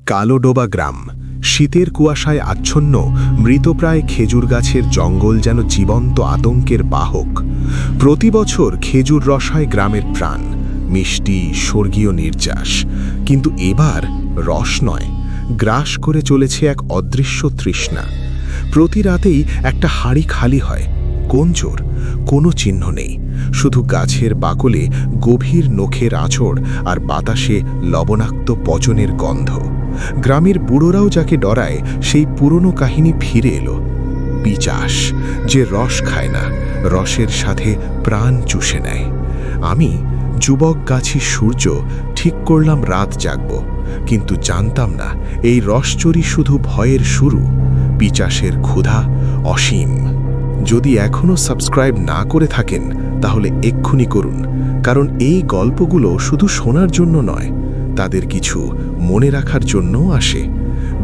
কালোডোবা গ্রাম, শীতের কুয়াশায় আচ্ছন্ন মৃতপ্রায় খেজুর গাছের জঙ্গল যেন জীবন্ত আতঙ্কের বাহক। প্রতি বছর খেজুর রস হয় গ্রামের প্রাণ, মিষ্টি স্বর্গীয় নির্যাস। কিন্তু এবার রস নয়, গ্রাস করে চলেছে এক অদৃশ্য তৃষ্ণা। প্রতি রাতেই একটা হাঁড়ি খালি হয়। কোন চোর? কোনো চিহ্ন নেই, শুধু গাছের বাকলে গভীর নখের আঁচড় আর বাতাসে লবণাক্ত পচনের গন্ধ। গ্রামের বুড়োরাও যাকে ডরায়, সেই পুরনো কাহিনী ফিরে এলো। পিচাস, যে রস খায় না, রসের সাথে প্রাণ চুষে নেয়। আমি, যুবক গাছি সূর্য, ঠিক করলাম রাত জাগব, কিন্তু জানতাম না এই রসচুরি শুধু ভয়ের শুরু। পিচাসের ক্ষুধা অসীম। যদি এখনও সাবস্ক্রাইব না করে থাকেন তাহলে এক্ষুনি করুন, কারণ এই গল্পগুলো শুধু শোনার জন্য নয়, তাদের কিছু মনে রাখার জন্যও আসে।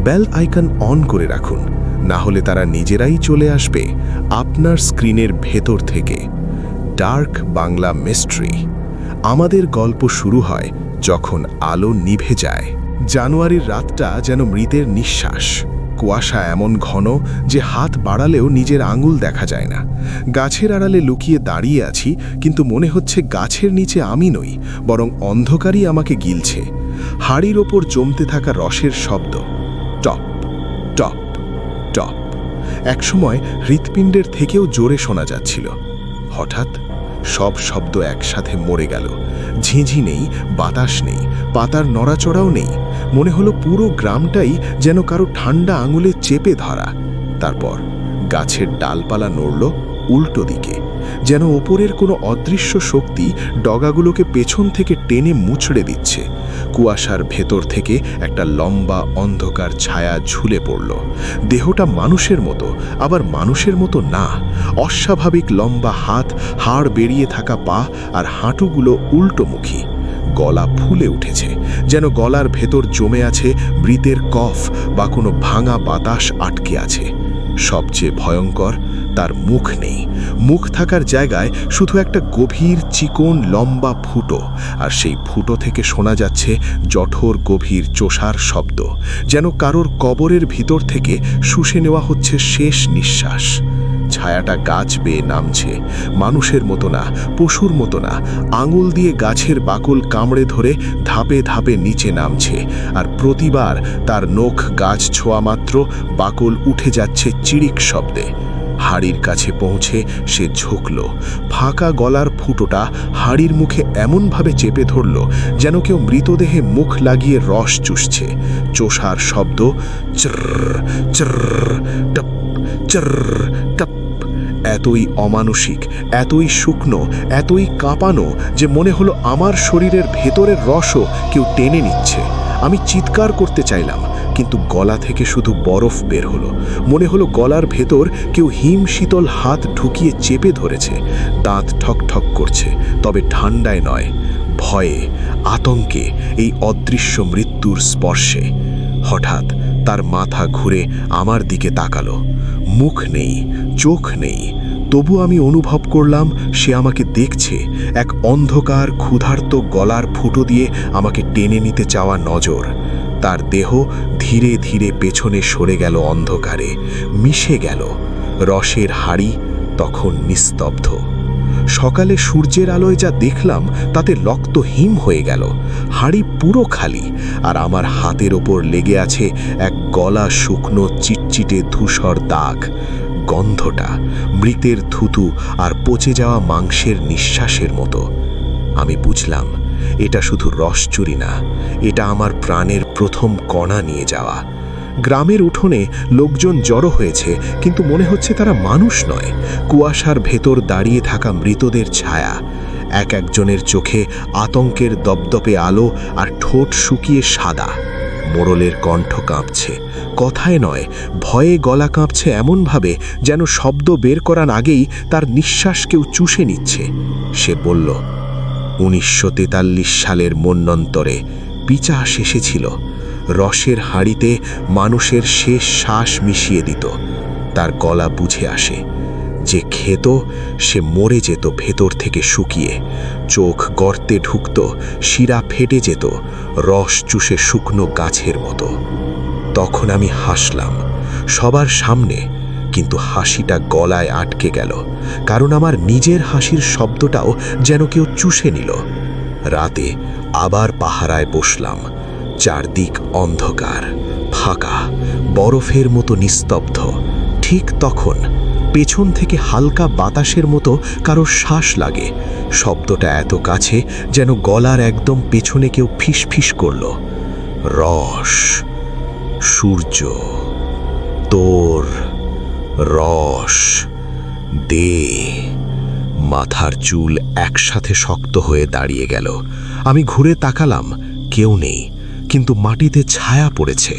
বেল আইকন অন করে রাখুন, না হলে তারা নিজেরাই চলে আসবে আপনার স্ক্রিনের ভেতর থেকে। Dark Bangla mystery. আমাদের গল্প শুরু হয় যখন আলো নিভে যায়। জানুয়ারির রাতটা যেন মৃতের নিঃশ্বাস। কুয়াশা এমন ঘন যে হাত বাড়ালেও নিজের আঙুল দেখা যায় না। গাছের আড়ালে লুকিয়ে দাঁড়িয়ে আছি, কিন্তু মনে হচ্ছে গাছের নিচে আমি নই, বরং অন্ধকারই আমাকে গিলছে। হাড়ির ওপর জমতে থাকা রসের শব্দ, টপ টপ টপ, একসময় হৃৎপিণ্ডের থেকেও জোরে শোনা যাচ্ছিল। হঠাৎ সব শব্দ একসাথে মরে গেল। ঝিঁঝি নেই, বাতাস নেই, পাতার নড়াচড়াও নেই। মনে হলো পুরো গ্রামটাই যেন কারো ঠান্ডা আঙুলে চেপে ধরা। তারপর গাছের ডালপালা নড়ল উল্টো দিকে, যেন ওপরের কোনো অদৃশ্য শক্তি ডগাগুলোকে পেছন থেকে টেনে মুচড়ে দিচ্ছে। কুয়াশার ভেতর থেকে একটা লম্বা অন্ধকার ছায়া ঝুলে পড়ল। দেহটা মানুষের মতো, আবার মানুষের মতো না। অস্বাভাবিক লম্বা হাত, হাড় বেরিয়ে থাকা পা, আর হাঁটুগুলো উল্টোমুখী। গলা ফুলে উঠেছে, যেন গলার ভেতর জমে আছে মৃতের কফ বা কোনো ভাঙা বাতাস আটকে আছে। সবচেয়ে ভয়ঙ্কর, তার মুখ নেই। মুখ থাকার জায়গায় শুধু একটা গভীর চিকন লম্বা ফুটো, আর সেই ফুটো থেকে শোনা যাচ্ছে জঠর গভীর চোষার শব্দ, যেন কারোর কবরের ভিতর থেকে শুষে নেওয়া হচ্ছে শেষ নিঃশ্বাস। ছায়াটা গাছ বেয়ে নামছে, মানুষের মতো না, পশুর মতো না। আঙুল দিয়ে গাছের বাকল কামড়ে ধরে ধাপে ধাপে নিচে নামছে, আর প্রতিবার তার নখ গাছ ছোঁয়া মাত্র বাকল উঠে যাচ্ছে চিড়িক শব্দে। হাড়ির কাছে পৌঁছে সে ঝুঁকল। ফাঁকা গলার ফুটোটা হাড়ির মুখে এমনভাবে চেপে ধরল যেন কেউ মৃতদেহে মুখ লাগিয়ে রস চুষছে। চোষার শব্দ, চর চর টপ চর টপ, এতই অমানসিক, এতই শুকনো, এতই কাঁপানো যে মনে হলো আমার শরীরের ভেতরের রসও কেউ টেনে নিচ্ছে। আমি চিৎকার করতে চাইলাম, কিন্তু গলা থেকে শুধু বরফ বের হলো। মনে হলো গলার ভেতর কেউ হিম শীতল হাত ঢুকিয়ে চেপে ধরেছে। দাঁত ঠক ঠক করছে, তবে ঠান্ডায় নয়, ভয়ে, আতঙ্কে, এই অদৃশ্য মৃত্যুর স্পর্শে। হঠাৎ তার মাথা ঘুরে আমার দিকে তাকালো। মুখ নেই, চোখ নেই, তবু আমি অনুভব করলাম সে আমাকে দেখছে। এক অন্ধকার ক্ষুধার্ত গলার ফুটো দিয়ে আমাকে টেনে নিতে চাওয়া নজর। তার দেহ ধীরে ধীরে পেছনে সরে গেল, অন্ধকারে মিশে গেল। রসের হাড়ি তখন নিস্তব্ধ। সকালে সূর্যের আলোয় যা দেখলাম তাতে রক্ত হিম হয়ে গেল। হাড়ি পুরো খালি, আর আমার হাতের ওপর লেগে আছে এক গলা শুকনো চিটচিটে ধূসর দাগ। গন্ধটা মৃতের থুতু আর পচে যাওয়া মাংসের নিঃশ্বাসের মতো। আমি বুঝলাম এটা শুধু রস চুরি না, এটা আমার প্রাণের প্রথম কণা নিয়ে যাওয়া। গ্রামের উঠোনে লোকজন জড়ো হয়েছে, কিন্তু মনে হচ্ছে তারা মানুষ নয়। কুয়াশার ভেতর দাঁড়িয়ে থাকা মৃতদের ছায়া। এক একজনের চোখে আতঙ্কের দপদপে আলো, আর ঠোঁট শুকিয়ে সাদা। মোড়লের কণ্ঠ কাঁপছে, কথায় নয়, ভয়ে গলা কাঁপছে এমনভাবে যেন শব্দ বের করার আগেই তার নিঃশ্বাস কেউ চুষে নিচ্ছে। সে বলল, 1943 সালের মন্বন্তরে পিচাস এসেছিল। রসের হাঁড়িতে মানুষের শেষ শ্বাস মিশিয়ে দিত। তার গলা বুঝে আসে, যে খেত সে মরে যেত ভেতর থেকে শুকিয়ে, চোখ গর্তে ঢুকত, শিরা ফেটে যেত, রস চুষে শুকনো গাছের মতো। তখন আমি হাসলাম সবার সামনে, কিন্তু হাসিটা গলায় আটকে গেল, কারণ আমার নিজের হাসির শব্দটাও যেন কেউ চুষে নিল। রাতে আবার পাহারায় বসলাম। চারদিক অন্ধকার, ফাঁকা, বরফের মতো নিস্তব্ধ। ঠিক তখন পেছন থেকে হালকা বাতাসের মতো কারো শ্বাস লাগে। শব্দটা এত কাছে যেন গলার একদম পেছনে কেউ ফিসফিস করল। রস, সূর্য, তোর রস দে। মাথার চুল একসাথে শক্ত হয়ে দাঁড়িয়ে গেল। আমি ঘুরে তাকালাম, কেউ নেই, কিন্তু মাটিতে ছায়া পড়েছে।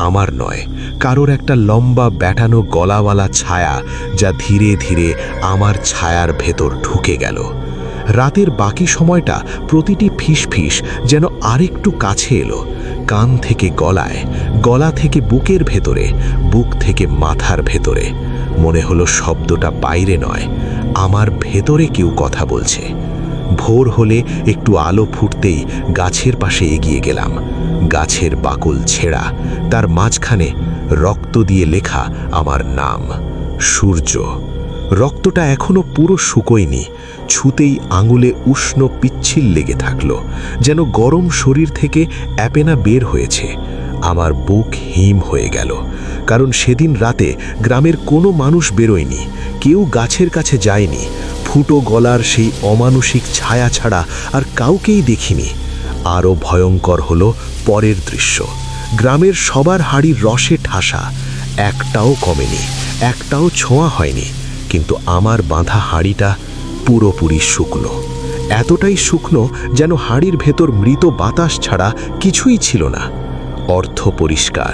আমার নয়, কারোর একটা লম্বা ব্যাটানো গলাওয়ালা ছায়া, যা ধীরে ধীরে আমার ছায়ার ভেতর ঢুকে গেল। রাতের বাকি সময়টা প্রতিটি ফিসফিস যেন আরেকটু কাছে এলো, কান থেকে গলায়, গলা থেকে বুকের ভেতরে, বুক থেকে মাথার ভেতরে। মনে হলো শব্দটা বাইরে নয়, আমার ভেতরে কেউ কথা বলছে। ভোর হলে একটু আলো ফুটতেই গাছের পাশে এগিয়ে গেলাম। গাছের বাকল ছেঁড়া, তার মাঝখানে রক্ত দিয়ে লেখা আমার নাম, সূর্য। রক্তটা এখনো পুরো শুকোয়নি, ছুতেই আঙুলে উষ্ণ পিচ্ছিল লেগে থাকলো, যেন গরম শরীর থেকে অ্যাপেনা বের হয়েছে। আমার বুক হিম হয়ে গেল, কারণ সেদিন রাতে গ্রামের কোনো মানুষ বেরোয়নি, কেউ গাছের কাছে যায়নি। ফুটো গলার সেই অমানুষিক ছায়া ছাড়া আর কাউকেই দেখিনি। আরও ভয়ঙ্কর হলো পরের দৃশ্য। গ্রামের সবার হাড়ির রসে ঠাসা, একটাও কমেনি, একটাও ছোঁয়া হয়নি, কিন্তু আমার বাঁধা হাড়িটা পুরোপুরি শুকনো। এতটাই শুকনো যেন হাড়ির ভেতর মৃত বাতাস ছাড়া কিছুই ছিল না। অর্থ পরিষ্কার,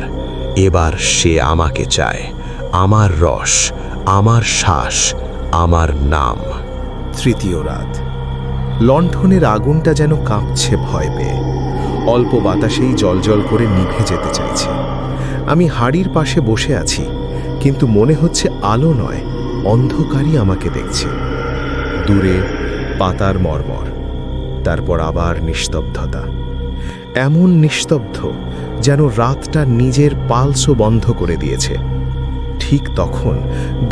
এবার সে আমাকে চায়, আমার রস, আমার শ্বাস, আমার নাম। তৃতীয় রাত। লণ্ঠনের আগুনটা যেন কাঁপছে ভয় পেয়ে, অল্প বাতাসেই জলজল করে নিভে যেতে চাইছে। আমি হাড়ির পাশে বসে আছি, কিন্তু মনে হচ্ছে আলো নয়, অন্ধকারই আমাকে দেখছে। দূরে পাতার মর্মর, তারপর আবার নিস্তব্ধতা। এমন নিস্তব্ধ যেন রাতটা নিজের পালসও বন্ধ করে দিয়েছে। ঠিক তখন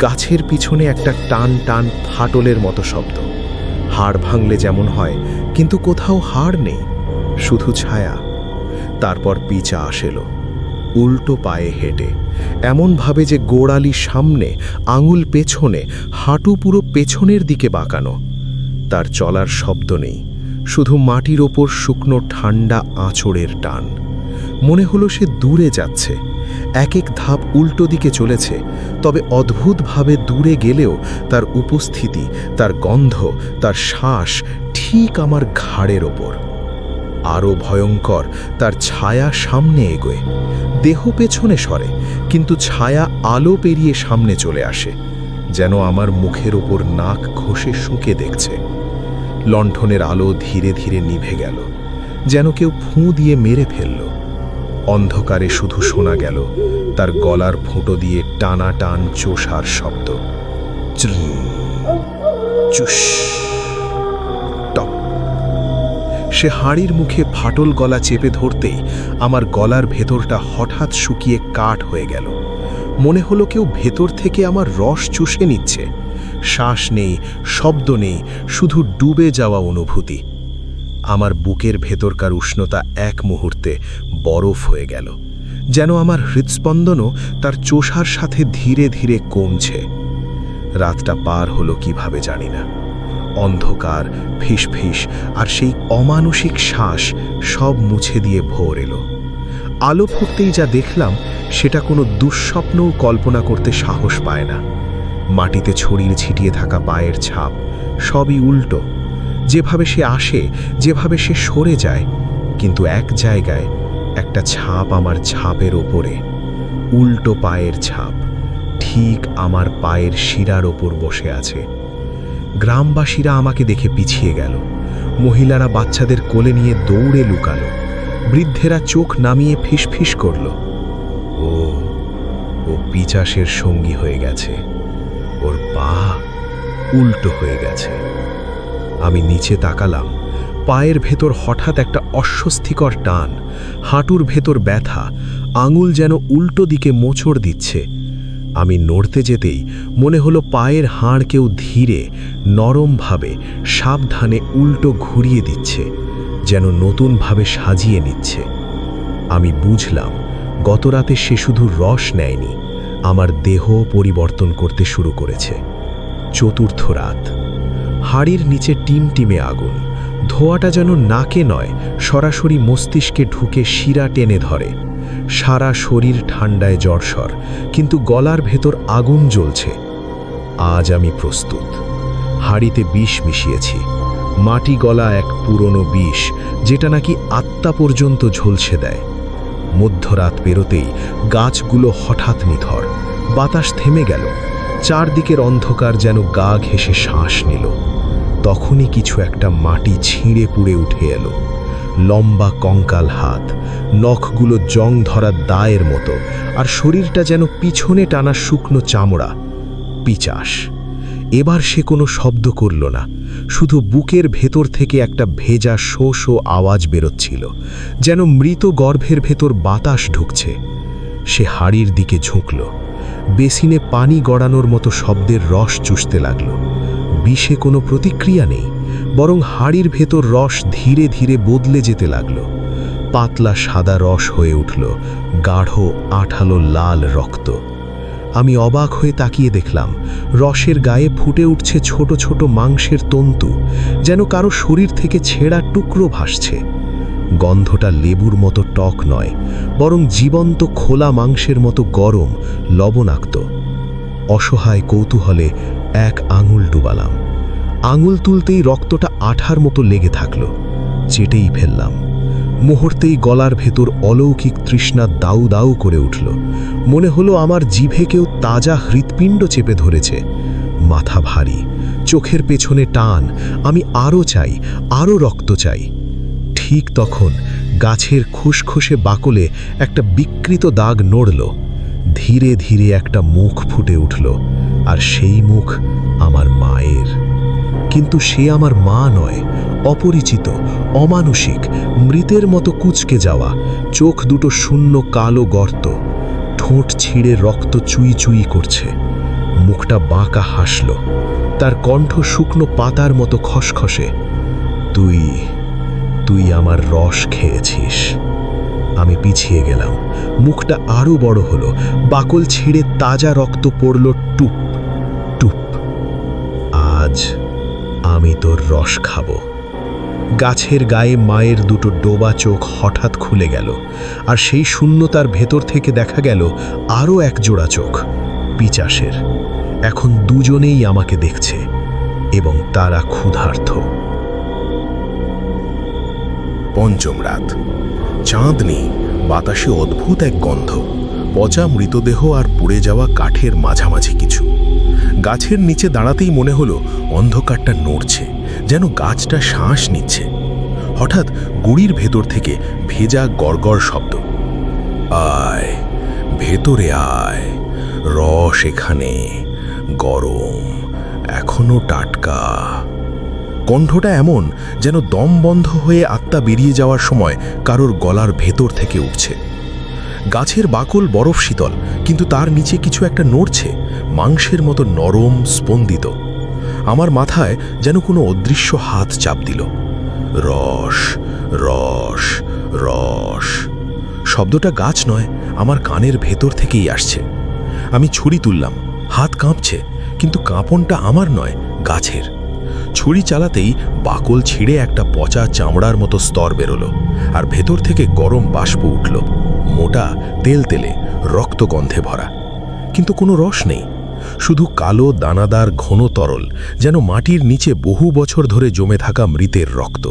গাছের পিছনে একটা টান টান ফাটলের মতো শব্দ। হাড় ভাঙলে যেমন হয়, কিন্তু কোথাও হাড় নেই, শুধু ছায়া। তারপর পিচা আসেলো, উল্টো পায়ে হেঁটে, এমনভাবে যে গোড়ালি সামনে, আঙুল পেছনে, হাঁটু পুরো পেছনের দিকে বাঁকানো। তার চলার শব্দ নেই, শুধু মাটির ওপর শুকনো ঠান্ডা আঁচড়ের টান। মনে হলো সে দূরে যাচ্ছে, এক এক ধাপ উল্টো দিকে চলেছে, তবে অদ্ভুতভাবে দূরে গেলেও তার উপস্থিতি, তার গন্ধ, তার শ্বাস ঠিক আমার ঘাড়ের ওপর। আরও ভয়ঙ্কর, তার ছায়া সামনে এগোয়, দেহ পেছনে সরে, কিন্তু ছায়া আলো পেরিয়ে সামনে চলে আসে, যেন আমার মুখের ওপর নাক ঘষে শুঁকে দেখছে। লণ্ঠনের আলো ধীরে ধীরে নিভে গেল, যেন কেউ ফুঁ দিয়ে মেরে ফেলল। অন্ধকারে শুধু শোনা গেল তার গলার ফুটো দিয়ে টানা টান চোষার শব্দ। Choose, top. সে হাড়ির মুখে ফাটল গলা চেপে ধরতেই আমার গলার ভেতরটা হঠাৎ শুকিয়ে কাঠ হয়ে গেল। মনে হলো কেউ ভেতর থেকে আমার রস চুষে নিচ্ছে। শ্বাস নেই, শব্দ নেই, শুধু ডুবে যাওয়া অনুভূতি। আমার বুকের ভেতরকার উষ্ণতা এক মুহূর্তে বরফ হয়ে গেল, যেন আমার হৃৎস্পন্দনও তার চোষার সাথে ধীরে ধীরে কমছে। রাতটা পার হলো কিভাবে জানি না। অন্ধকার, ফিসফিস আর সেই অমানুষিক শ্বাস সব মুছে দিয়ে ভোর এলো। আলো ফুটতেই যা দেখলাম সেটা কোনো দুঃস্বপ্নও কল্পনা করতে সাহস পায় না। মাটিতে ছড়িয়ে ছিটিয়ে থাকা পায়ের ছাপ, সবই উল্টো। যেভাবে সে আসে, যেভাবে সে সরে যায়, কিন্তু এক জায়গায় একটা ছাপ আমার ছাপের ওপরে, উল্টো পায়ের ছাপ, ঠিক আমার পায়ের শিরার ওপর বসে আছে। গ্রামবাসীরা আমাকে দেখে পিছিয়ে গেল, মহিলারা বাচ্চাদের কোলে নিয়ে দৌড়ে লুকালো, বৃদ্ধেরা চোখ নামিয়ে ফিসফিস করল। ও পিচাসের সঙ্গী হয়ে গেছে, ওর মা উল্টো হয়ে গেছে। আমি নিচে তাকালাম। পায়ের ভেতর হঠাৎ একটা অস্বস্তিকর টান, হাঁটুর ভেতর ব্যথা, আঙুল যেন উল্টো দিকে মোচড় দিচ্ছে। আমি নড়তে যেতেই মনে হলো পায়ের হাড় কেউ ধীরে, নরমভাবে, সাবধানে উল্টো ঘুরিয়ে দিচ্ছে, যেন নতুনভাবে সাজিয়ে নিচ্ছে। আমি বুঝলাম গতরাতে সে শুধু রস নেয়নি, আমার দেহ পরিবর্তন করতে শুরু করেছে। চতুর্থ রাত। হাড়ির নিচে টিমটিমে আগুন। ধোঁয়াটা যেন নাকে নয়, সরাসরি মস্তিষ্কে ঢুকে শিরা টেনে ধরে। সারা শরীর ঠান্ডায় জ্বরসর, কিন্তু গলার ভেতর আগুন জ্বলছে। আজ আমি প্রস্তুত। হাড়িতে বিষ মিশিয়েছি, মাটি গলা এক পুরনো বিষ, যেটা নাকি আত্মা পর্যন্ত ঝলসে দেয়। মধ্যরাত পেরোতেই গাছগুলো হঠাৎ নিথর, বাতাস থেমে গেল, চারদিকের অন্ধকার যেন গা ঘেঁষে শ্বাস নিল। তখনই কিছু একটা মাটি ছিঁড়ে পুড়ে উঠে এলো। লম্বা কঙ্কাল হাত, নখগুলো জং ধরা দায়ের মতো, আর শরীরটা যেন পিছনে টানা শুকনো চামড়া। পিচাস। এবার সে কোনো শব্দ করল না, শুধু বুকের ভেতর থেকে একটা ভেজা শো শো আওয়াজ বেরোচ্ছিল, যেন মৃত গর্ভের ভেতর বাতাস ঢুকছে। সে হাড়ির দিকে ঝুঁকল, বেসিনে পানি গড়ানোর মতো শব্দের রস চুষতে লাগল। বিষে কোনো প্রতিক্রিয়া নেই, বরং হাড়ির ভেতর রস ধীরে ধীরে বদলে যেতে লাগল। পাতলা সাদা রস হয়ে উঠল, গাঢ় আঠালো লাল রক্ত। আমি অবাক হয়ে তাকিয়ে দেখলাম, রসের গায়ে ফুটে উঠছে ছোট ছোট মাংসের তন্তু, যেন কারো শরীর থেকে ছেঁড়া টুকরো ভাসছে। গন্ধটা লেবুর মতো টক নয়, বরং জীবন্ত খোলা মাংসের মতো গরম, লবণাক্ত। অসহায় কৌতূহলে এক আঙুল ডুবালাম। আঙুল তুলতেই রক্তটা আঠার মতো লেগে থাকল। চেটেই ফেললাম। মুহূর্তেই গলার ভেতর অলৌকিক তৃষ্ণা দাউ দাউ করে উঠল। মনে হলো আমার জিভে কেউ তাজা হৃৎপিণ্ড চেপে ধরেছে। মাথা ভারী, চোখের পেছনে টান। আমি আরও চাই, আরও রক্ত চাই। ঠিক তখন গাছের খুসখুসে বাকলে একটা বিকৃত দাগ নড়ল। ধীরে ধীরে একটা মুখ ফুটে উঠল, আর সেই মুখ আমার মায়ের। কিন্তু সে আমার মা নয়, অপরিচিত, অমানুষিক, মৃতের মতো কুঁচকে যাওয়া, চোখ দুটো শূন্য কালো গর্ত, ঠোঁট ছিঁড়ে রক্ত চুই চুই করছে। মুখটা বাঁকা হাসল, তার কণ্ঠ শুকনো পাতার মতো খসখসে। তুই তুই আমার রস খেয়েছিস। আমি পিছিয়ে গেলাম। মুখটা আরো বড় হলো, বাকল ছিঁড়ে তাজা রক্ত পড়ল টুপ টুপ। আজ আমি তোর রস খাব। গাছের গায়ে মায়ের দুটো ডোবা চোখ হঠাৎ খুলে গেল, আর সেই শূন্যতার ভেতর থেকে দেখা গেল আরও এক জোড়া চোখ, পিচাসের। এখন দুজনেই আমাকে দেখছে, এবং তারা ক্ষুধার্ত। পঞ্চম রাত। চাঁদনি, বাতাসে অদ্ভুত এক গন্ধ, পচা মৃতদেহ আর পুড়ে যাওয়া কাঠের মাঝামাঝি কিছু। গাছের নিচে দাঁড়াতেই মনে হলো অন্ধকারটা নড়ছে, যেন গাছটা শ্বাস নিচ্ছে। হঠাৎ গুড়ির ভেতর থেকে ভেজা গড়গড় শব্দ। আয়, ভেতরে আয়, রস এখানে, গরম, এখনো টাটকা। কণ্ঠটা এমন যেন দম বন্ধ হয়ে আত্মা বেরিয়ে যাওয়ার সময় কারোর গলার ভেতর থেকে উঠছে। গাছের বাকল বরফ শীতল, কিন্তু তার নিচে কিছু একটা নড়ছে, মাংসের মতো নরম, স্পন্দিত। আমার মাথায় যেন কোনো অদৃশ্য হাত চাপ দিল। রস, রস, রস। শব্দটা গাছ নয়, আমার কানের ভেতর থেকেই আসছে। আমি ছুরি তুললাম, হাত কাঁপছে, কিন্তু কাঁপনটা আমার নয়, গাছের। ছুরি চালাতেই বাকল ছিঁড়ে একটা পচা চামড়ার মতো স্তর বেরোলো, আর ভেতর থেকে গরম বাষ্প উঠল, মোটা, তেলতেলে, রক্তগন্ধে ভরা। কিন্তু কোনো রস নেই, শুধু কালো দানাদার ঘন তরল, যেন মাটির নিচে বহু বছর ধরে জমে থাকা মৃতের রক্ত।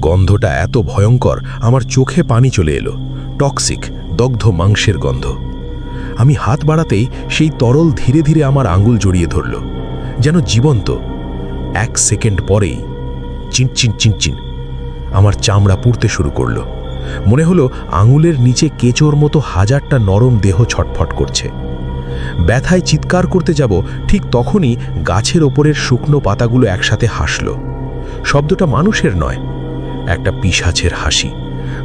গন্ধটা এত ভয়ঙ্কর, আমার চোখে পানি চলে এলো। টক্সিক, দগ্ধ মাংসের গন্ধ। আমি হাত বাড়াতেই সেই তরল ধীরে ধীরে আমার আঙুল জড়িয়ে ধরল, যেন জীবন্ত। 1 সেকেন্ড পরেই চিনচিন চিনচিন আমার চামড়া পুড়তে শুরু করলো। মনে হলো আঙুলের নিচে কেঁচোর মতো হাজারটা নরম দেহ ছটফট করছে। ব্যথায় চিৎকার করতে যাব, ঠিক তখনই গাছের ওপরের শুকনো পাতাগুলো একসাথে হাসল। শব্দটা মানুষের নয়, একটা পিশাচের হাসি,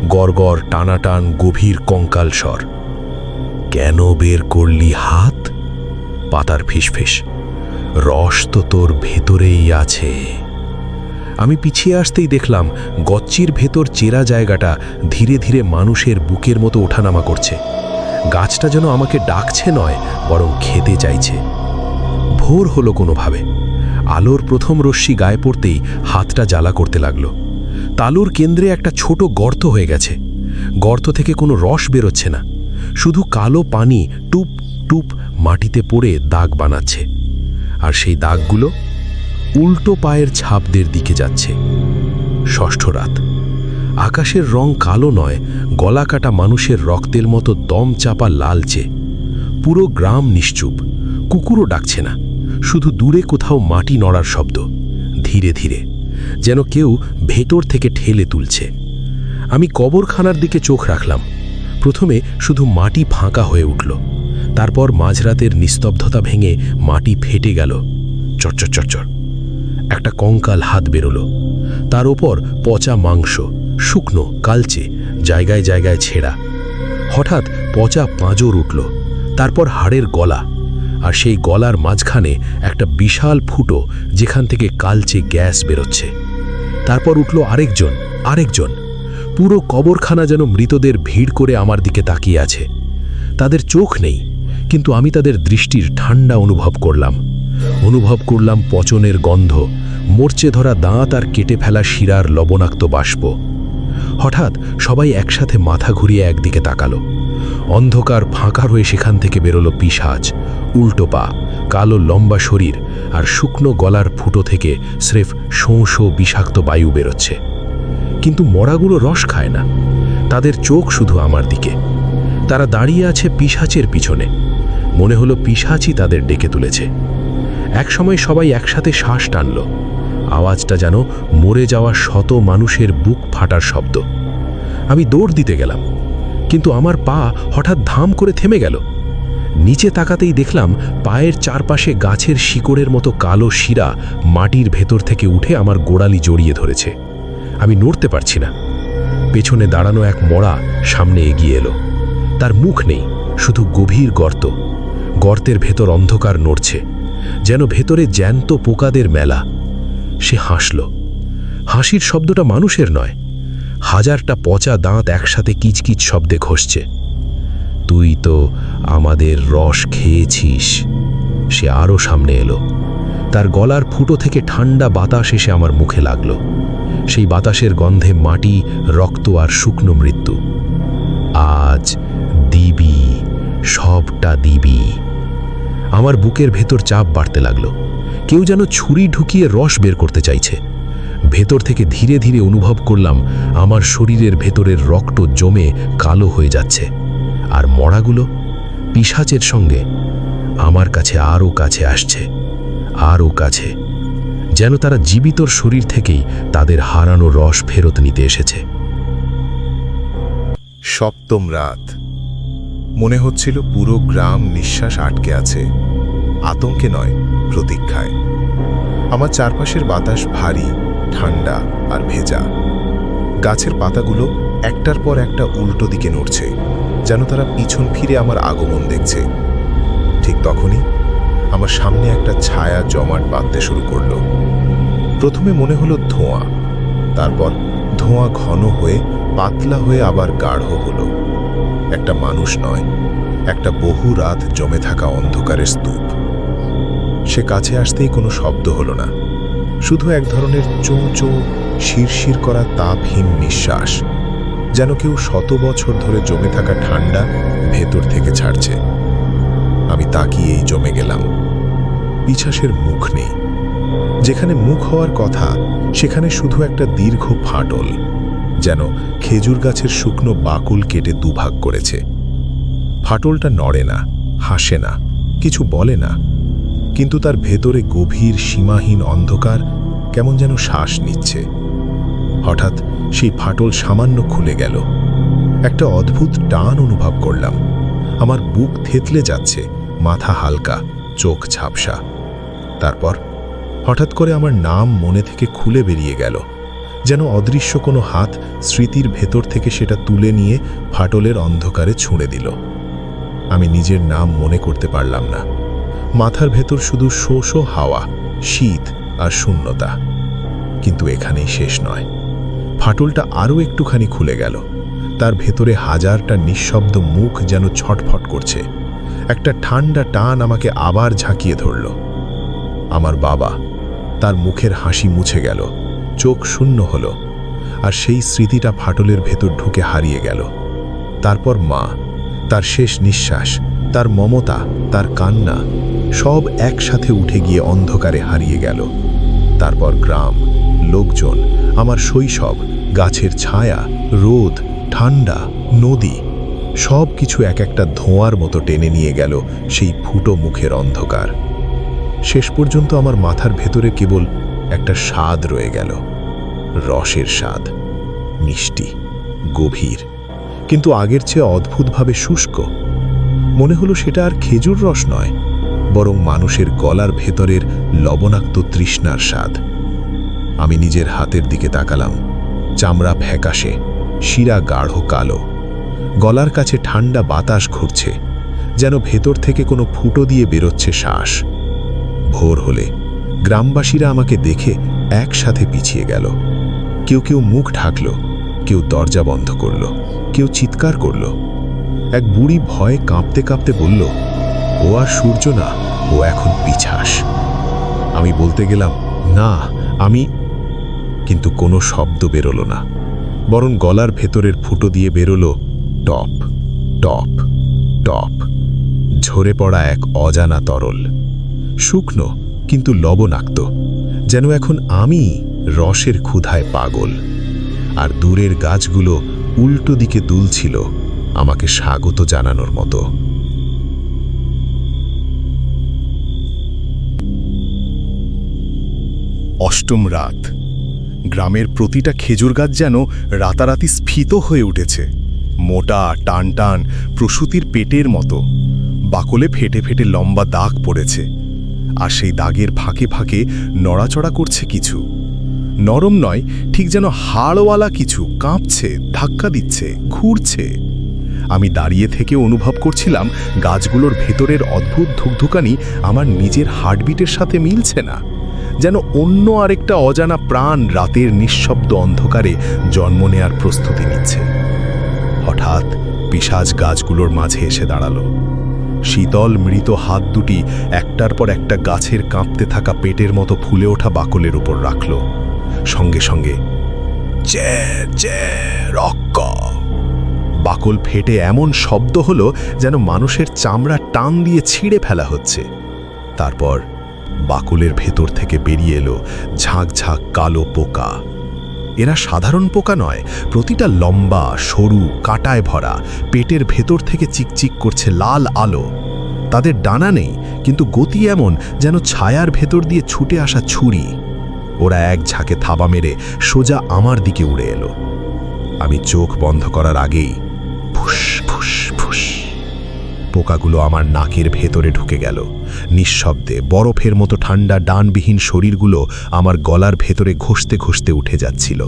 গড়গড় টানাটান গভীর কঙ্কাল স্বর। কেন বের করলি হাত? পাতার ফিসফিস। রস তো তোর ভেতরেই আছে। আমি পিছিয়ে আসতেই দেখলাম গচ্ছির ভেতর চেরা জায়গাটা ধীরে ধীরে মানুষের বুকের মতো ওঠানামা করছে। গাছটা যেন আমাকে ডাকছে নয়, বরং খেতে চাইছে। ভোর হলো কোনোভাবে। আলোর প্রথম রশ্মি গায়ে পড়তেই হাতটা জ্বালা করতে লাগলো। তালুর কেন্দ্রে একটা ছোট গর্ত হয়ে গেছে। গর্ত থেকে কোনো রস বেরোচ্ছে না, শুধু কালো পানি টুপ টুপ মাটিতে পড়ে দাগ বানাচ্ছে। আর সেই দাগগুলো উল্টো পায়ের ছাপদের দিকে যাচ্ছে। ষষ্ঠ রাত। আকাশের রং কালো নয়, গলাকাটা মানুষের রক্তের মতো দম চাপা লালচে। পুরো গ্রাম নিশ্চুপ, কুকুরও ডাকছে না, শুধু দূরে কোথাও মাটি নড়ার শব্দ, ধীরে ধীরে, যেন কেউ ভেতর থেকে ঠেলে তুলছে। আমি কবরখানার দিকে চোখ রাখলাম। প্রথমে শুধু মাটি ফাঁকা হয়ে উঠল, তারপর মাঝরাতের নিস্তব্ধতা ভেঙে মাটি ফেটে গেল। চরচর চরচর একটা কঙ্কাল হাত বেরোলো। তার ওপর পচা মাংস, শুকনো কালচে, জায়গায় জায়গায় ছেঁড়া। হঠাৎ পচা পাঁজর উঠল, তারপর হাড়ের গলা, আর সেই গলার মাঝখানে একটা বিশাল ফুটো যেখান থেকে কালচে গ্যাস বেরোচ্ছে। তারপর উঠল আরেকজন। পুরো কবরখানা যেন মৃতদের ভিড় করে আমার দিকে তাকিয়ে আছে। তাদের চোখ নেই, কিন্তু আমি তাদের দৃষ্টির ঠান্ডা অনুভব করলাম পচনের গন্ধ, মরচে ধরা দাঁত আর কেটে ফেলা শিরার লবণাক্ত বাষ্প। হঠাৎ সবাই একসাথে মাথা ঘুরিয়ে একদিকে তাকালো। অন্ধকার ফাঁকা হয়ে সেখান থেকে বেরোলো পিশাচ, উল্টো পা, কালো লম্বা শরীর, আর শুকনো গলার ফুটো থেকে স্রেফ শোঁ শোঁ বিষাক্ত বায়ু বেরোচ্ছে। কিন্তু মরাগুলো রস খায় না, তাদের চোখ শুধু আমার দিকে। তারা দাঁড়িয়ে আছে পিশাচের পিছনে। মনে হলো পিশাচই তাদের ডেকে তুলেছে। একসময় সবাই একসাথে শ্বাস টানল। আওয়াজটা যেন মরে যাওয়া শত মানুষের বুক ফাটার শব্দ। আমি দৌড় দিতে গেলাম, কিন্তু আমার পা হঠাৎ ধাম করে থেমে গেল। নিচে তাকাতেই দেখলাম পায়ের চারপাশে গাছের শিকড়ের মতো কালো শিরা মাটির ভেতর থেকে উঠে আমার গোড়ালি জড়িয়ে ধরেছে। আমি নড়তে পারছি না। পেছনে দাঁড়ানো এক মরা সামনে এগিয়ে এলো। তার মুখ নেই, শুধু গভীর গর্ত। গর্তের ভেতর অন্ধকার নড়ছে, যেন ভেতরে জ্যান্ত পোকাদের মেলা। সে হাসল। হাসির শব্দটা মানুষের নয়, হাজারটা পচা দাঁত একসাথে কিচকিচ শব্দে ঘষছে। তুই তো আমাদের রস খেয়েছিস। সে আরও সামনে এলো। তার গলার ফুটো থেকে ঠান্ডা বাতাস এসে আমার মুখে লাগলো। সেই বাতাসের গন্ধে মাটি, রক্ত আর শুকনো মৃত্যু। আজ দিবি, সবটা দিবি। আমার বুকের ভেতর চাপ বাড়তে লাগলো। কেউ যেন ছুরি ঢুকিয়ে রস বের করতে চাইছে। ভেতর থেকে ধীরে ধীরে অনুভব করলাম আমার শরীরের ভেতরের রক্ত জমে কালো হয়ে যাচ্ছে। আর মরাগুলো পিশাচের সঙ্গে আমার কাছে আরও কাছে আসছে, আরও কাছে, যেন তারা জীবিতর শরীর থেকেই তাদের হারানো রস ফেরত নিতে এসেছে। সপ্তম রাত। মনে হচ্ছিল পুরো গ্রাম নিঃশ্বাস আটকে আছে, আতঙ্কে নয়, প্রতীক্ষায়। আমার চারপাশের বাতাস ভারী, ঠান্ডা আর ভেজা। গাছের পাতাগুলো একটার পর একটা উল্টো দিকে নড়ছে, যেন তারা পিছন ফিরে আমার আগমন দেখছে। ঠিক তখনই আমার সামনে একটা ছায়া জমাট বাঁধতে শুরু করলো। প্রথমে মনে হলো ধোঁয়া, তারপর ধোঁয়া ঘন হয়ে পাতলা হয়ে আবার গাঢ় হলো। একটা মানুষ নয়, একটা বহু রাত জমে থাকা অন্ধকারের স্তূপ। সে কাছে আসতেই কোনো শব্দ হলো না, শুধু এক ধরনের চোঁ চোঁ শিরশির করা তাপহীন নিঃশ্বাস, যেন কেউ শত বছর ধরে জমে থাকা ঠান্ডা ভেতর থেকে ছাড়ছে। আমি তাকিয়েই জমে গেলাম। পিশাচের মুখ নেই, যেখানে মুখ হওয়ার কথা সেখানে শুধু একটা দীর্ঘ ফাটল, যেন খেজুর গাছের শুকনো বাকুল কেটে দুভাগ করেছে। ফাটলটা নড়ে না, হাসে না, কিছু বলে না, কিন্তু তার ভেতরে গভীর সীমাহীন অন্ধকার কেমন যেন শ্বাস নিচ্ছে। হঠাৎ সেই ফাটল সামান্য খুলে গেল। একটা অদ্ভুত টান অনুভব করলাম। আমার বুক থেতলে যাচ্ছে, মাথা হালকা, চোখ ঝাপসা। তারপর হঠাৎ করে আমার নাম মনে থেকে খুলে বেরিয়ে গেল, যেন অদৃশ্য কোনো হাত স্মৃতির ভেতর থেকে সেটা তুলে নিয়ে ফাটলের অন্ধকারে ছুঁড়ে দিল। আমি নিজের নাম মনে করতে পারলাম না। মাথার ভেতর শুধু শো শো হাওয়া, শীত আর শূন্যতা। কিন্তু এখানেই শেষ নয়। ফাটলটা আরও একটুখানি খুলে গেল। তার ভেতরে হাজারটা নিঃশব্দ মুখ যেন ছটফট করছে। একটা ঠান্ডা টান আমাকে আবার ঝাঁকিয়ে ধরল। আমার বাবা, তার মুখের হাসি মুছে গেল, চোখ শূন্য হলো, আর সেই স্মৃতিটা ফাটলের ভেতর ঢুকে হারিয়ে গেল। তারপর মা, তার শেষ নিঃশ্বাস, তার মমতা, তার কান্না, সব একসাথে উঠে গিয়ে অন্ধকারে হারিয়ে গেল। তারপর গ্রাম, লোকজন, আমার শৈশব, গাছের ছায়া, রোদ, ঠান্ডা, নদী, সব কিছু এক একটা ধোঁয়ার মতো টেনে নিয়ে গেল সেই ফুটো মুখের অন্ধকার। শেষ পর্যন্ত আমার মাথার ভেতরে কেবল একটা স্বাদ রয়ে গেল, রসের স্বাদ, মিষ্টি, গভীর, কিন্তু আগের চেয়ে অদ্ভুতভাবে শুষ্ক। মনে হলো সেটা আর খেজুর রস নয়, বরং মানুষের গলার ভেতরের লবণাক্ত তৃষ্ণার স্বাদ। আমি নিজের হাতের দিকে তাকালাম। চামড়া ফ্যাকাশে, শিরা গাঢ় কালো, গলার কাছে ঠান্ডা বাতাস ঘুরছে, যেন ভেতর থেকে কোনো ফুটো দিয়ে বেরোচ্ছে শ্বাস। ভোর হলে গ্রামবাসীরা আমাকে দেখে একসাথে পিছিয়ে গেল। কেউ কেউ মুখ ঢাকল, কেউ দরজা বন্ধ করল, কেউ চিৎকার করল। এক বুড়ি ভয়ে কাঁপতে কাঁপতে বলল, ও আর সূর্য না, ও এখন পিছাস। আমি বলতে গেলাম, না আমি, কিন্তু কোনো শব্দ বেরোলো না, বরং গলার ভেতরের ফুটো দিয়ে বেরোলো টপ টপ টপ, ঝরে পড়া এক অজানা তরল, শুকনো কিন্তু লবণাক্ত, যেন এখন আমি রসের ক্ষুধায় পাগল। আর দূরের গাছগুলো উল্টো দিকে দুলছিল আমাকে স্বাগত জানানোর মতো। অষ্টম রাত। গ্রামের প্রতিটা খেজুর গাছ যেন রাতারাতি স্ফীত হয়ে উঠেছে, মোটা টান টান প্রসূতির পেটের মতো। বাকলে ফেটে ফেটে লম্বা দাগ পড়েছে, আর সেই দাগের ফাঁকে ফাঁকে নড়াচড়া করছে কিছু। নরম নয়, ঠিক যেন হাড়ওয়ালা কিছু কাঁপছে, ধাক্কা দিচ্ছে, ঘুরছে। আমি দাঁড়িয়ে থেকে অনুভব করছিলাম গাছগুলোর ভেতরের অদ্ভুত ধুকধুকানি আমার নিজের হার্টবিটের সাথে মিলছে না, যেন অন্য আরেকটা অজানা প্রাণ রাতের নিঃশব্দ অন্ধকারে জন্ম নেয়ার প্রস্তুতি নিচ্ছে। হঠাৎ পিশাচ গাছগুলোর মাঝে এসে দাঁড়ালো। শীতল মৃত হাত দুটি একটার পর একটা গাছের কাঁপতে থাকা পেটের মতো ফুলে ওঠা বাকলের উপর রাখল। সঙ্গে সঙ্গে চে চে রক্ক, বাকল ফেটে এমন শব্দ হলো যেন মানুষের চামড়া টান দিয়ে ছিঁড়ে ফেলা হচ্ছে। তারপর বাকলের ভেতর থেকে বেরিয়ে এলো ঝাঁক ঝাঁক কালো পোকা। এরা সাধারণ পোকা নয়, প্রতিটা লম্বা, সরু, কাঁটায় ভরা, পেটের ভেতর থেকে চিকচিক করছে লাল আলো। তাদের ডানা নেই, কিন্তু গতি এমন যেন ছায়ার ভেতর দিয়ে ছুটে আসা ছুরি। ওরা এক ঝাঁকে থাবা মেরে সোজা আমার দিকে উড়ে এলো। আমি চোখ বন্ধ করার আগেই ফুস ফুস ফুস পোকাগুলো আমার নাকের ভেতরে ঢুকে গেল। নিঃশব্দে বরফের মতো ঠান্ডা ডানবিহীন শরীরগুলো আমার গলার ভেতরে ঘষতে ঘষতে উঠে যাচ্ছিল।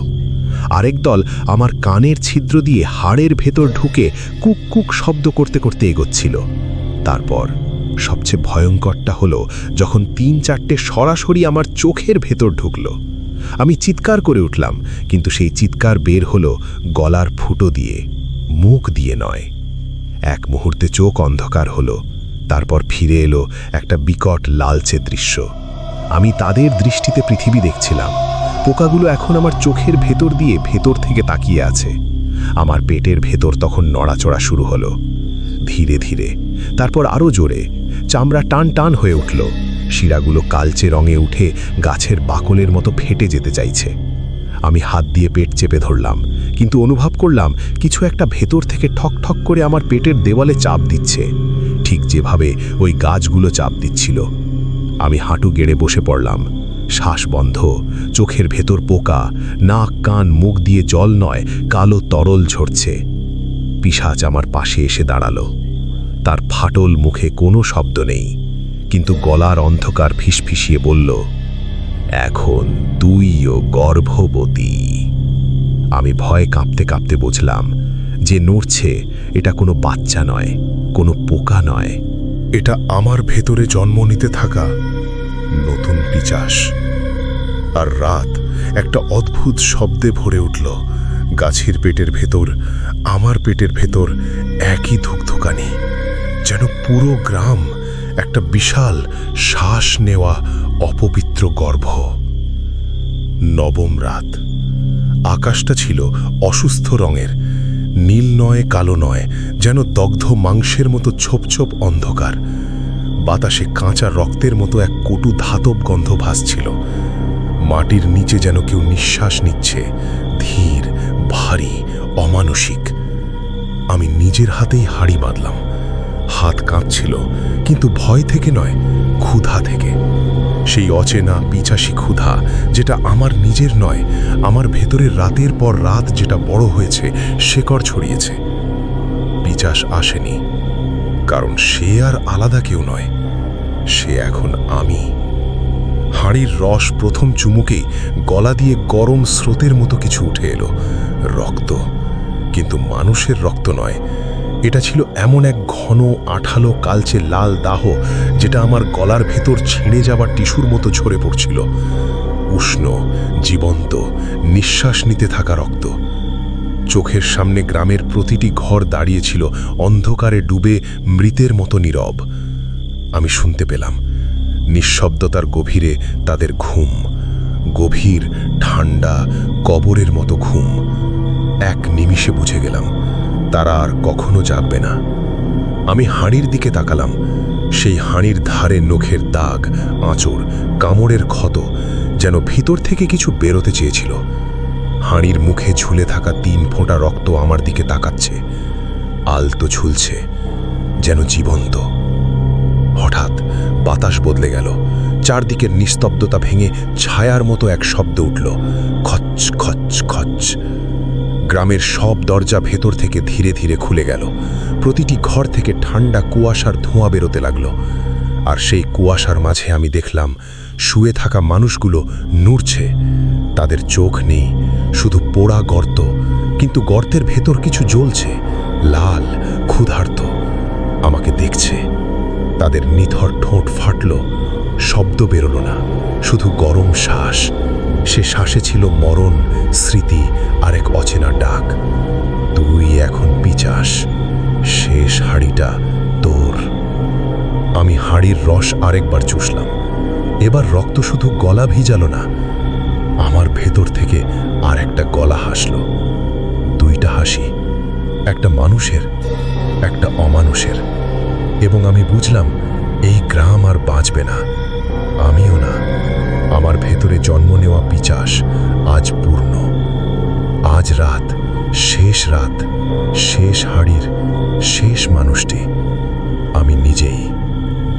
আরেক দল আমার কানের ছিদ্র দিয়ে হাড়ের ভেতর ঢুকে কুক কুক শব্দ করতে করতে এগোচ্ছিল। তারপর সবচেয়ে ভয়ঙ্করটা হলো যখন ৩-৪টে সরাসরি আমার চোখের ভেতর ঢুকল। আমি চিৎকার করে উঠলাম, কিন্তু সেই চিৎকার বের হলো গলার ফুটো দিয়ে, মুখ দিয়ে নয়। এক মুহূর্তে চোখ অন্ধকার হলো, তারপর ফিরে এলো একটা বিকট লালচে দৃশ্য। আমি তাদের দৃষ্টিতে পৃথিবী দেখছিলাম। পোকাগুলো এখন আমার চোখের ভেতর দিয়ে ভেতর থেকে তাকিয়ে আছে। আমার পেটের ভেতর তখন নড়াচড়া শুরু হলো, ধীরে ধীরে, তারপর আরও জোরে। চামড়া টান টান হয়ে উঠল, শিরাগুলো কালচে রঙে উঠে গাছের বাকলের মতো ফেটে যেতে চাইছে। আমি হাত দিয়ে পেট চেপে ধরলাম, কিন্তু অনুভব করলাম কিছু একটা ভেতর থেকে ঠক ঠক করে আমার পেটের দেওয়ালে চাপ দিচ্ছে, ঠিক যেভাবে ওই গাছগুলো চাপ দিচ্ছিল। আমি হাঁটু গেড়ে বসে পড়লাম, শ্বাস বন্ধ, চোখের ভেতর পোকা, নাক কান মুখ দিয়ে জল নয়, কালো তরল ঝরছে। পিশাচ আমার পাশে এসে দাঁড়ালো। তার ফাটল মুখে কোনো শব্দ নেই, কিন্তু গলার অন্ধকার ফিসফিসিয়ে বলল, এখন তুইও গর্ভবতী। আমি ভয়ে কাঁপতে কাঁপতে বুঝলাম যে নড়ছে এটা কোনো বাচ্চা নয়, কোনো পোকা নয়, এটা আমার ভেতরে জন্ম নিতে থাকা নতুন পিচাস। আর রাত একটা অদ্ভুত শব্দে ভরে উঠল। গাছের পেটের ভেতর, আমার পেটের ভেতর একই ধুকধুকানি, যেন পুরো গ্রাম একটা বিশাল শ্বাস নেওয়া অপবিত্র গর্ভ। নবম রাত। আকাশটা ছিল অসুস্থ রঙের, নীল নয়, কালো নয়, যেন দগ্ধ মাংসের মতো ছোপ ছোপ অন্ধকার। বাতাসে কাঁচা রক্তের মতো এক কটু ধাতব গন্ধ ভাসছিল। মাটির নিচে যেন কেউ নিঃশ্বাস নিচ্ছে, ধীর, ভারী, অমানসিক। আমি নিজের হাতেই হাড়ি বাঁধলাম। হাত কাঁপছিল, কিন্তু ভয় থেকে নয়, ক্ষুধা থেকে। সেই অচেনা পিচাসী ক্ষুধা, যেটা আমার নিজের নয়, আমার ভেতরের রাতের পর রাত যেটা বড় হয়েছে, শেকড় ছড়িয়েছে। পিচাস আসেনি, কারণ সে আর আলাদা কেউ নয়, সে এখন আমি। হাঁড়ির রস প্রথম চুমুকেই গলা দিয়ে গরম স্রোতের মতো কিছু উঠে এলো। রক্ত, কিন্তু মানুষের রক্ত নয়। এটা ছিল এমন এক ঘন, আঠালো, কালচে লাল দাহ, যেটা আমার গলার ভেতর ছিঁড়ে যাওয়া টিস্যুর মতো ঝরে পড়ছিল। উষ্ণ, জীবন্ত, নিঃশ্বাস নিতে থাকা রক্ত। চোখের সামনে গ্রামের প্রতিটি ঘর দাঁড়িয়েছিল অন্ধকারে ডুবে, মৃতের মতো নীরব। আমি শুনতে পেলাম নিঃশব্দতার গভীরে তাদের ঘুম, গভীর, ঠান্ডা, কবরের মতো ঘুম। এক নিমিষে বুঝে গেলাম তারা আর কখনো জাগবে না। আমি হাঁড়ির দিকে তাকালাম। সেই হাঁড়ির ধারে নখের দাগ, আঁচড়, কামড়ের ক্ষত, যেন ভিতর থেকে কিছু বেরোতে চেয়েছিল। হাঁড়ির মুখে ঝুলে থাকা 3 ফোঁটা রক্ত আমার দিকে তাকাচ্ছে, আলতো ঝুলছে, যেন জীবন্ত। হঠাৎ বাতাস বদলে গেল। চারদিকের নিস্তব্ধতা ভেঙে ছায়ার মতো এক শব্দ উঠল, খচ খচ খচ। গ্রামের সব দরজা ভেতর থেকে ধীরে ধীরে খুলে গেল। প্রতিটি ঘর থেকে ঠান্ডা কুয়াশার ধোঁয়া বেরোতে লাগলো। আর সেই কুয়াশার মাঝে আমি দেখলাম শুয়ে থাকা মানুষগুলো নড়ছে। তাদের চোখ নেই, শুধু পোড়া গর্ত, কিন্তু গর্তের ভেতর কিছু জ্বলছে, লাল, ক্ষুধার্ত। আমাকে দেখছে। তাদের নিথর ঠোঁট ফাটল, শব্দ বেরোলো না, শুধু গরম শ্বাস। সে শ্বাসে ছিল মরণ, স্মৃতি আর এক অচেনা ডাক। তুই এখন পিচাস, শেষ হাঁড়িটা তোর। আমি হাঁড়ির রস আরেকবার চুষলাম। এবার রক্ত শুধু গলা ভিজালো না, আমার ভেতর থেকে আর একটা গলা হাসলো। 2টা হাসি, একটা মানুষের, একটা অমানুষের। এবং আমি বুঝলাম এই গ্রাম আর বাঁচবে না, আমিও না। আমার ভেতরে জন্ম নেওয়া পিচাস আজ পূর্ণ। আজ রাত, শেষ রাত, শেষ হাঁড়ির শেষ মানুষটি আমি নিজেই।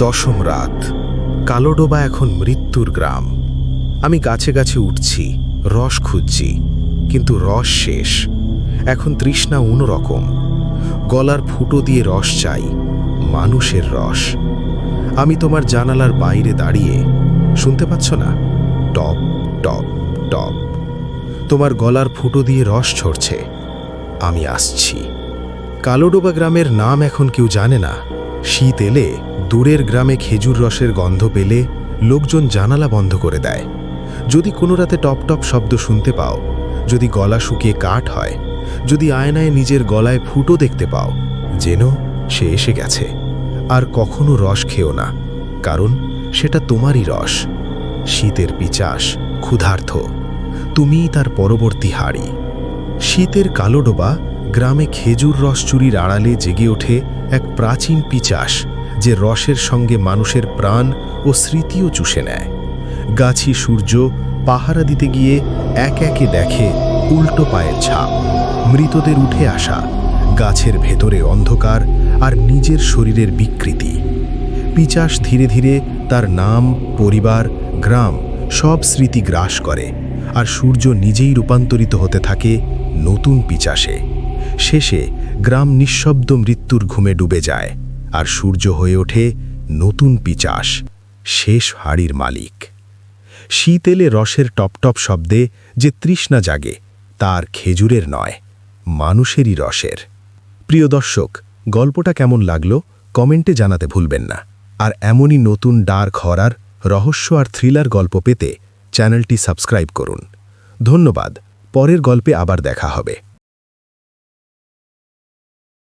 10ম রাত। কালোডোবা এখন মৃত্যুর গ্রাম। আমি গাছে গাছে উঠছি, রস খুঁজছি, কিন্তু রস শেষ। এখন তৃষ্ণা অন্যরকম। গলার ফুটো দিয়ে রস চাই, মানুষের রস। আমি তোমার জানালার বাইরে দাঁড়িয়ে, শুনতে পাচ্ছ না? Top top top. তোমার গলার ফুটো দিয়ে রস ঝরছে। আমি আসছি। কালোডোবা গ্রামের নাম এখন কেউ জানে না। শীত এলে দূরের গ্রামে খেজুর রসের গন্ধ পেলে লোকজন জানালা বন্ধ করে দেয়। যদি কোনো রাতে টপ টপ শব্দ শুনতে পাও, যদি গলা শুকিয়ে কাঠ হয়, যদি আয়নায় নিজের গলায় ফুটো দেখতে পাও, যেন সে এসে গেছে। আর কখনো রস খেও না, কারণ সেটা তোমারই রস। শীতের পিচাস, ক্ষুধার্ত, তুমিই তার পরবর্তী হাঁড়ি। শীতের কালোডোবা গ্রামে খেজুর রস চুরির আড়ালে জেগে ওঠে এক প্রাচীন পিচাস, যে রসের সঙ্গে মানুষের প্রাণ ও স্মৃতিও চুষে নেয়। গাছি সূর্য পাহারা দিতে গিয়ে এক একে দেখে উল্টো পায়ের ছাপ, মৃতদের উঠে আসা, গাছের ভেতরে অন্ধকার আর নিজের শরীরের বিকৃতি। পিচাস ধীরে ধীরে তার নাম, পরিবার, গ্রাম সব স্মৃতি গ্রাস করে, আর সূর্য নিজেই রূপান্তরিত হতে থাকে নতুন পিচাসে। শেষে গ্রাম নিঃশব্দ মৃত্যুর ঘুমে ডুবে যায়। আর সূর্য হয়ে ওঠে নতুন পিচাস, শেষ হাড়ির মালিক। শীতেলে রসের টপটপ শব্দে যে তৃষ্ণা জাগে, তার খেজুরের নয়, মানুষেরই রসের। প্রিয় দর্শক, গল্পটা কেমন লাগলো কমেন্টে জানাতে ভুলবেন না। আর এমনই নতুন ডার্ক হরার, রহস্য আর থ্রিলার গল্প পেতে চ্যানেলটি সাবস্ক্রাইব করুন। ধন্যবাদ। পরের গল্পে আবার দেখা হবে।